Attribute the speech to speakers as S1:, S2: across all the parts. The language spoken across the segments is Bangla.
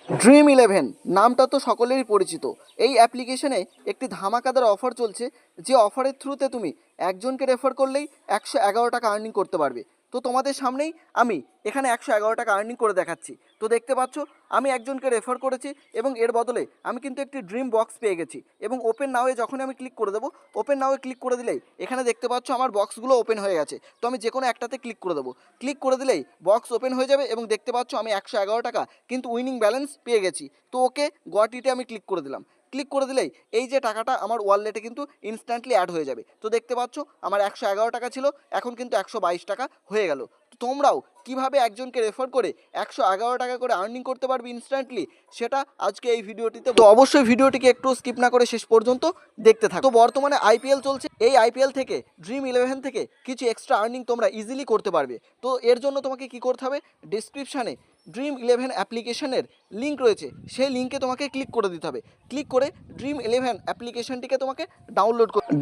S1: ড্রিম ইলেভেন নামটা তো সকলেরই পরিচিত। এই অ্যাপ্লিকেশনে একটি ধামাকাদার অফার চলছে, যে অফারের থ্রুতে তুমি একজনকে রেফার করলেই 111 টাকা আর্নিং করতে পারবে। তো তোমাদের সামনেই আমি এখানে 111 টাকা আর্নিং করে দেখাচ্ছি। তো দেখতে পাচ্ছ আমি একজনকে রেফার করেছি এবং এর বদলে আমি কিন্তু একটি ড্রিম বক্স পেয়ে গেছি। এবং ওপেন নাওয়ে যখন আমি ক্লিক করে দেবো, ওপেন নাওয়ে ক্লিক করে দিলেই এখানে দেখতে পাচ্ছ আমার বক্সগুলো ওপেন হয়ে গেছে। তো আমি যে কোনো একটাতে ক্লিক করে দেবো, ক্লিক করে দিলেই বক্স ওপেন হয়ে যাবে এবং দেখতে পাচ্ছ আমি 111 টাকা কিন্তু উইনিং ব্যালেন্স পেয়ে গেছি। তো ওকে গটিতে আমি ক্লিক করে দিলাম, ক্লিক করে দিলেই এই যে টাকাটা আমার ওয়ালেটে কিন্তু ইনস্ট্যান্টলি অ্যাড হয়ে যাবে। তো দেখতে পাচ্ছ আমার 111 টাকা ছিল, এখন কিন্তু 122 টাকা হয়ে গেল। তো তোমরাও কিভাবে একজনকে রেফার করে 111 টাকা করে আর্নিং করতে পারবে ইনস্ট্যান্টলি, সেটা আজকে এই ভিডিওটিতে। তো অবশ্যই ভিডিওটিকে একটু স্কিপ না করে শেষ পর্যন্ত দেখতে থাকো। তো বর্তমানে আইপিএল চলছে, এই আইপিএল থেকে ড্রিম ইলেভেন থেকে কিছু এক্সট্রা আর্নিং তোমরা ইজিলি করতে পারবে। তো এর জন্য তোমাকে কি করতে হবে, ডিসক্রিপশানে ড্রিম ইলেভেন অ্যাপ্লিকেশনের লিঙ্ক রয়েছে, সেই লিঙ্কে তোমাকে ক্লিক করে দিতে হবে। ক্লিক করে ড্রিম ইলেভেন অ্যাপ্লিকেশনটিকে তোমাকে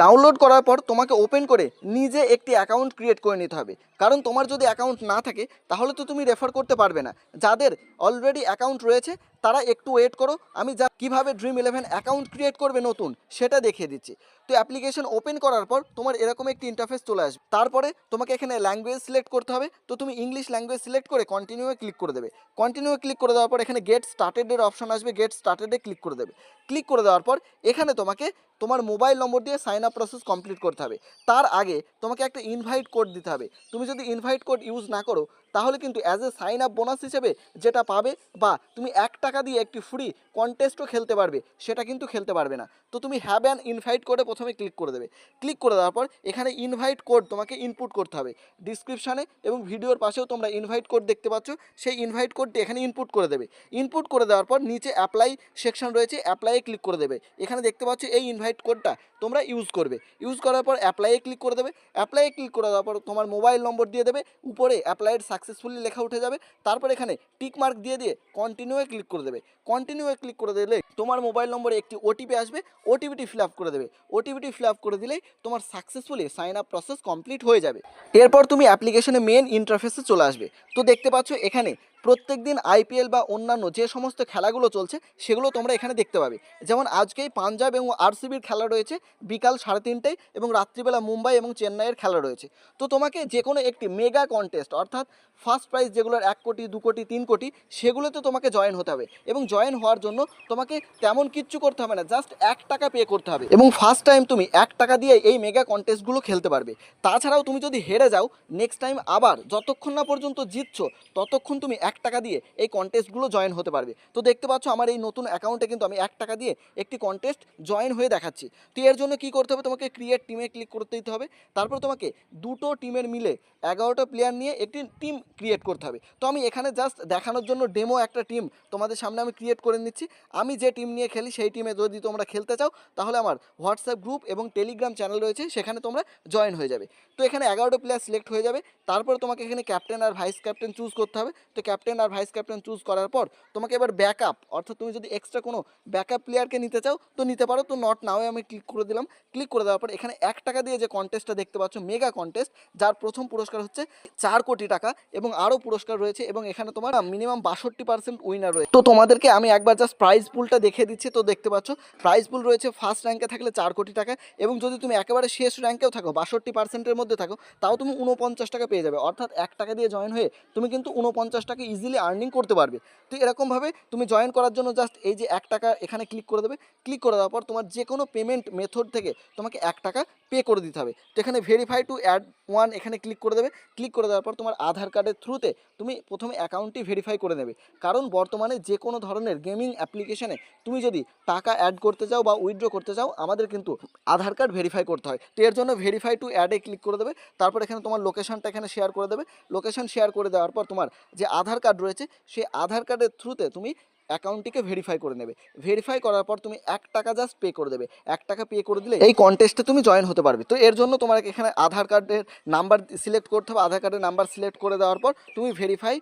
S1: ডাউনলোড করার পর তোমাকে ওপেন করে নিজে একটি অ্যাকাউন্ট ক্রিয়েট করে নিতে হবে। কারণ তোমার যদি অ্যাকাউন্ট না থাকে তাহলে তো তুমি রেফার করতে পারবে না। যাদের অলরেডি অ্যাকাউন্ট রয়েছে তারা একটু ওয়েট করো, আমি কীভাবে ড্রিম ইলেভেন অ্যাকাউন্ট ক্রিয়েট করবে নতুন সেটা দেখিয়ে দিচ্ছি। তো অ্যাপ্লিকেশন ওপেন করার পর তোমার এরকম একটি ইন্টারফেস চলে আসবে। তারপরে তোমাকে এখানে ল্যাঙ্গুয়েজ সিলেক্ট করতে হবে। তো তুমি ইংলিশ ল্যাঙ্গুয়েজ সিলেক্ট করে কন্টিনিউয়ে ক্লিক করে দেবে। কন্টিনিউ ক্লিক করে দেওয়ার পর এখানে গেট স্টার্টেডের অপশন আসবে, গেট স্টার্টেডে ক্লিক করে দেবে। ক্লিক করে দেওয়ার পর এখানে তোমাকে তোমার মোবাইল নম্বর দিয়ে সাইন আপ প্রসেস কমপ্লিট করতে হবে। তার আগে তোমাকে একটা ইনভাইট কোড দিতে হবে। তুমি যদি ইনভাইট কোড ইউজ না করো তাহলে কিন্তু as a sign up bonus হিসেবে যেটা পাবে, বা তুমি 1 টাকা দিয়ে একটি ফ্রি কন্টেস্টও খেলতে পারবে, সেটা কিন্তু খেলতে পারবে না। তো তুমি হ্যাভ অ্যান ইনভাইট কোডে প্রথমে ক্লিক করে দেবে। ক্লিক করে দেওয়ার পর এখানে ইনভাইট কোড তোমাকে ইনপুট করতে হবে। ডিসক্রিপশানে এবং ভিডিওর পাশেও তোমরা ইনভাইট কোড দেখতে পাচ্ছ, সেই ইনভাইট কোডটি এখানে ইনপুট করে দেবে। ইনপুট করে দেওয়ার পর নিচে অ্যাপ্লাই সেকশন রয়েছে, অ্যাপ্লাইয়ে ক্লিক করে দেবে। এখানে দেখতে পাচ্ছ এই ইনভাইট কোডটা তোমরা ইউজ করবে। ইউজ করার পর অ্যাপ্লাইয়ে ক্লিক করে দেবে। অ্যাপ্লাইয়ে ক্লিক করে দেওয়ার পর তোমার মোবাইল নম্বর দিয়ে দেবে, উপরে অ্যাপ্লাইড সাকসেসফুলি লেখা উঠে যাবে। তারপর এখানে টিক মার্ক দিয়ে কন্টিনিউয়ে ক্লিক করে দেবে। কন্টিনিউয়ে ক্লিক করে দিলে তোমার মোবাইল নম্বরে একটি ওটিপি আসবে, ওটিপিটি ফিল আপ করে দেবে। ওটিপিটি ফিল আপ করে দিলেই তোমার successfully sign up process complete হয়ে যাবে। এরপর তুমি অ্যাপ্লিকেশনে মেন ইন্টারফেসে চলে আসবে। তো দেখতে পাচ্ছ এখানে প্রত্যেক দিন আইপিএল বা অন্যান্য যে সমস্ত খেলাগুলো চলছে সেগুলো তোমরা এখানে দেখতে পাবে। যেমন আজকেই পাঞ্জাব এবং আরসিবির খেলা রয়েছে বিকাল 3:30টায়, এবং রাত্রিবেলা মুম্বাই এবং চেন্নাইয়ের খেলা রয়েছে। তো তোমাকে যে কোনো একটি মেগা কন্টেস্ট, অর্থাৎ ফার্স্ট প্রাইজ যেগুলোর 1 কোটি 2 কোটি 3 কোটি, সেগুলোতে তোমাকে জয়েন হতে হবে। এবং জয়েন হওয়ার জন্য তোমাকে তেমন কিচ্ছু করতে হবে না, জাস্ট 1 টাকা পে করতে হবে। এবং ফার্স্ট টাইম তুমি 1 টাকা দিয়ে এই মেগা কন্টেস্টগুলো খেলতে পারবে। তাছাড়াও তুমি যদি হেরে যাও নেক্সট টাইম আবার যতক্ষণ না পর্যন্ত জিতছো ততক্ষণ তুমি 1 টাকা দিয়ে এই কন্টেস্টগুলো জয়েন হতে পারবে। তো দেখতে পাচ্ছ আমার এই নতুন অ্যাকাউন্টে কিন্তু আমি 1 টাকা দিয়ে একটি কন্টেস্ট জয়েন হয়ে দেখাচ্ছি। তো এর জন্য কী করতে হবে, তোমাকে ক্রিয়েট টিমে ক্লিক করতে দিতে হবে। তারপর তোমাকে দুটো টিমের মিলে 11টা প্লেয়ার নিয়ে একটি টিম ক্রিয়েট করতে হবে। তো আমি এখানে জাস্ট দেখানোর জন্য ডেমো একটা টিম তোমাদের সামনে আমি ক্রিয়েট করে নিচ্ছি। আমি যে টিম নিয়ে খেলি সেই টিমে যদি তোমরা খেলতে চাও তাহলে আমার হোয়াটসঅ্যাপ গ্রুপ এবং টেলিগ্রাম চ্যানেল রয়েছে, সেখানে তোমরা জয়েন হয়ে যাবে। তো এখানে 11টা প্লেয়ার সিলেক্ট হয়ে যাবে। তারপর তোমাকে এখানে ক্যাপ্টেন আর ভাইস ক্যাপ্টেন চুজ করতে হবে। তো ক্যাপ্টেন আর ভাইস ক্যাপ্টেন চুজ করার পর তোমাকে এবার ব্যাকআপ, অর্থাৎ তুমি যদি এক্সট্রা কোনো ব্যাকআপ প্লেয়ারকে নিতে চাও তো নিতে পারো। তো নট নাওয়ে আমি ক্লিক করে দিলাম। ক্লিক করে দেওয়ার পর এখানে 1 টাকা দিয়ে যে কন্টেস্টটা দেখতে পাচ্ছ মেগা কন্টেস্ট, যার প্রথম পুরস্কার হচ্ছে 4 কোটি টাকা এবং আরও পুরস্কার রয়েছে, এবং এখানে তোমার মিনিমাম 62% উইনার রয়েছে। তো তোমাদেরকে আমি একবার জাস্ট প্রাইজ পুলটা দেখিয়ে দিচ্ছি। তো দেখতে পাচ্ছ প্রাইজ পুল রয়েছে ফার্স্ট র্যাঙ্কে থাকলে 4 কোটি টাকা, এবং যদি তুমি একেবারে শেষ র্যাঙ্কেও থাকো 62%-এর মধ্যে থাকো তাও তুমি 49 টাকা পেয়ে যাবে। অর্থাৎ 1 টাকা দিয়ে জয়েন হয়ে তুমি কিন্তু 49 টাকা ইজিলি আর্নিং করতে পারবে। তো এরকমভাবে তুমি জয়েন করার জন্য জাস্ট এই যে 1 টাকা এখানে ক্লিক করে দেবে। ক্লিক করে দেওয়ার পর তোমার যে কোনো পেমেন্ট মেথড থেকে তোমাকে 1 টাকা পে করে দিতে হবে। তো এখানে ভেরিফাই টু অ্যাড ওয়ান এখানে ক্লিক করে দেবে। ক্লিক করে দেওয়ার পর তোমার আধার কার্ডের থ্রুতে তুমি প্রথমে অ্যাকাউন্টটি ভেরিফাই করে নেবে। কারণ বর্তমানে যে কোনো ধরনের গেমিং অ্যাপ্লিকেশনে তুমি যদি টাকা অ্যাড করতে চাও বা উইথড্র করতে চাও আমাদের কিন্তু আধার কার্ড ভেরিফাই করতে হয়। তো এর জন্য ভেরিফাই টু অ্যাডে ক্লিক করে দেবে। তারপর এখানে তোমার লোকেশনটা এখানে শেয়ার করে দেবে। লোকেশন শেয়ার করে দেওয়ার পর তোমার যে আধার কার্ড রয়েছে সেই আধার কার্ডের থ্রুতে তুমি অ্যাকাউন্টটিকে ভেরিফাই করে নেবে। ভেরিফাই করার পর তুমি 1 টাকা জাস্ট পে করে দেবে। 1 টাকা পে করে দিলে এই কন্টেস্টে তুমি জয়েন হতে পারবে। তো এর জন্য তোমার এখানে আধার কার্ডের নাম্বার সিলেক্ট করতে হবে। আধার কার্ডের নাম্বার সিলেক্ট করে দেওয়ার পর তুমি ভেরিফাই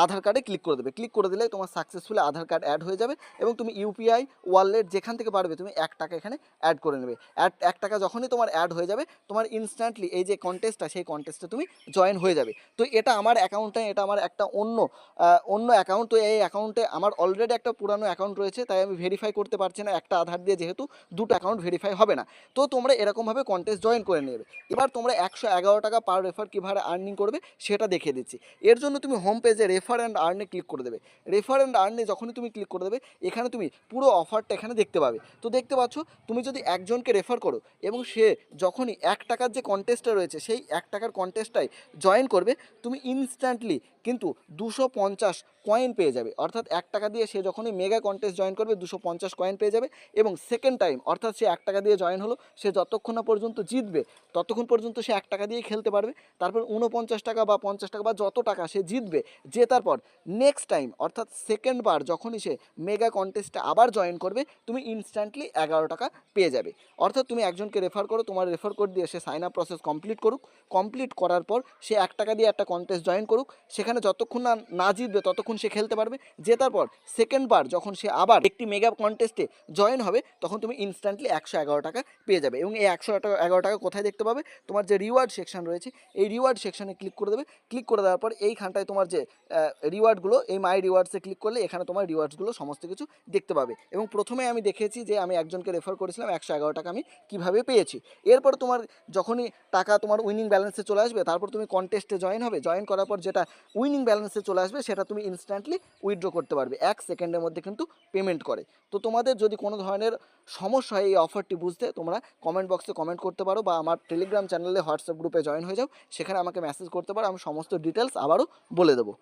S1: আধার কার্ডে ক্লিক করে দেবে। ক্লিক করে দিলে তোমার সাকসেসফুলি আধার কার্ড অ্যাড হয়ে যাবে, এবং তুমি ইউপিআই ওয়ালেট যেখান থেকে পারবে তুমি 1 টাকা এখানে অ্যাড করে নেবে। 1 টাকা যখনই তোমার অ্যাড হয়ে যাবে তোমার ইনস্ট্যান্টলি এই যে কন্টেস্টটা সেই কন্টেস্টে তুমি জয়েন হয়ে যাবে। তো এটা আমার অ্যাকাউন্টে, এটা আমার একটা অন্য অ্যাকাউন্ট। তো এই অ্যাকাউন্টে আমার অলরেডি একটা পুরানো অ্যাকাউন্ট রয়েছে, তাই আমি ভেরিফাই করতে পারছি না একটা আধার দিয়ে, যেহেতু দুটো অ্যাকাউন্ট ভেরিফাই হবে না। তো তোমরা এরকমভাবে কন্টেস্ট জয়েন করে নেবে। এবার তোমরা 111 টাকা পার রেফার কীভাবে আর্নিং করবে সেটা দেখিয়ে দিচ্ছি। এর জন্য তুমি হোম পেজে রেফার অ্যান্ড আর্নে ক্লিক করে দেবে। রেফার অ্যান্ড আর্নে যখনই তুমি ক্লিক করে দেবে, এখানে তুমি পুরো অফারটা এখানে দেখতে পাবে। তো দেখতে পাচ্ছ, তুমি যদি একজনকে রেফার করো এবং সে যখনই 1 টাকার যে কন্টেস্টটা রয়েছে সেই 1 টাকার কন্টেস্টটায় জয়েন করবে, তুমি ইনস্ট্যান্টলি কিন্তু 250 কয়েন পেয়ে যাবে। অর্থাৎ 1 টাকা দিয়ে সে যখনই মেগা কন্টেস্ট জয়েন করবে 250 কয়েন পেয়ে যাবে। এবং সেকেন্ড টাইম অর্থাৎ সে 1 টাকা দিয়ে জয়েন হলো, সে যতক্ষণ না পর্যন্ত জিতবে ততক্ষণ পর্যন্ত সে 1 টাকা দিয়েই খেলতে পারবে। তারপর 49 টাকা বা 50 টাকা বা যত টাকা সে জিতবে, জেতার পর নেক্সট টাইম অর্থাৎ সেকেন্ড বার যখনই সে মেগা কন্টেস্টে আবার জয়েন করবে, তুমি ইনস্ট্যান্টলি 11 টাকা পেয়ে যাবে। অর্থাৎ তুমি একজনকে রেফার করো, তোমার রেফার কোড দিয়ে সে সাইন আপ প্রসেস কমপ্লিট করুক, কমপ্লিট করার পর সে 1 টাকা দিয়ে একটা কন্টেস্ট জয়েন করুক, সেখানে যতক্ষণ না না জিতবে ততক্ষণ সে খেলতে পারবে। জেতার পর সেকেন্ড বার যখন সে আবার একটি মেগা কন্টেস্টে জয়েন হবে, তখন তুমি ইনস্ট্যান্টলি 111 টাকা পেয়ে যাবে। এবং এই 111 টাকা কোথায় দেখতে পাবে? তোমার যে রিওয়ার্ড সেকশন রয়েছে, এই রিওয়ার্ড সেকশনে ক্লিক করে দেবে। ক্লিক করে দেওয়ার পর এইখানটায় তোমার যে রিওয়ার্ডগুলো, এই মাই রিওয়ার্ডসে ক্লিক করলে এখানে তোমার রিওয়ার্ডসগুলো সমস্ত কিছু দেখতে পাবে। এবং প্রথমে আমি দেখেছি যে আমি একজনকে রেফার করেছিলাম, 111 টাকা আমি কীভাবে পেয়েছি। এরপর তোমার যখনই টাকা তোমার উইনিং ব্যালেন্সে চলে আসবে, তারপর তুমি কন্টেস্টে জয়েন হবে। জয়েন করার পর যেটা উইনিং ব্যালেন্সে চলে আসবে, সেটা তুমি ইনস্ট্যান্টলি উইথড্র করতে পারবে। 1 সেকেন্ডের মধ্যে কিন্তু পেমেন্ট করে। তো তোমাদের যদি কোনো ধরনের সমস্যা হয় এই অফারটি বুঝতে, তোমরা কমেন্ট বক্সে কমেন্ট করতে পারো বা আমার টেলিগ্রাম চ্যানেলে হোয়াটসঅ্যাপ গ্রুপে জয়েন হয়ে যাও, সেখানে আমাকে মেসেজ করতে পারো, আমি সমস্ত ডিটেলস আবারও বলে দেবো।